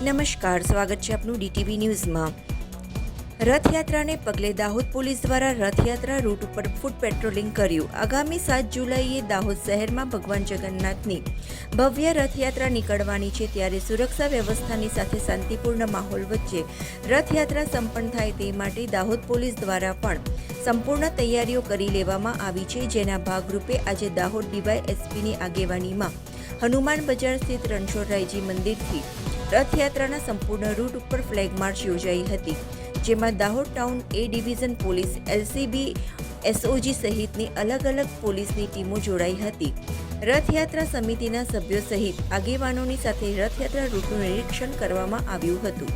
નમસ્કાર, સ્વાગત છે આપનું ડીટીવી ન્યૂઝમાં। રથયાત્રાને પગલે દાહોદ પોલીસ દ્વારા રથયાત્રા રૂટ ઉપર ફૂટ પેટ્રોલિંગ કર્યું। આગામી 7 જુલાઈએ દાહોદ શહેરમાં ભગવાન જગન્નાથની ભવ્ય રથયાત્રા નીકળવાની છે, ત્યારે સુરક્ષા વ્યવસ્થાની સાથે શાંતિપૂર્ણ માહોલ વચ્ચે રથયાત્રા સંપન્ન થાય તે માટે દાહોદ પોલીસ દ્વારા પણ સંપૂર્ણ તૈયારીઓ કરી લેવામાં આવી છે, જેના ભાગરૂપે આજે દાહોદ ડીવાયએસપીની આગેવાનીમાં હનુમાન બજાર સ્થિત રણછોડરાયજી મંદિરથી રથયાત્રાના સંપૂર્ણ રૂટ ઉપર ફ્લેગ માર્ચ યોજાઈ હતી, જેમાં દાહોદ ટાઉન એ ડિવિઝન પોલીસ, એલસીબી, એસઓજી સહિતની અલગ અલગ પોલીસની ટીમો જોડાઈ હતી। રથયાત્રા સમિતિના સભ્યો સહિત આગેવાનોની સાથે રથયાત્રા રૂટનું નિરીક્ષણ કરવામાં આવ્યું હતું।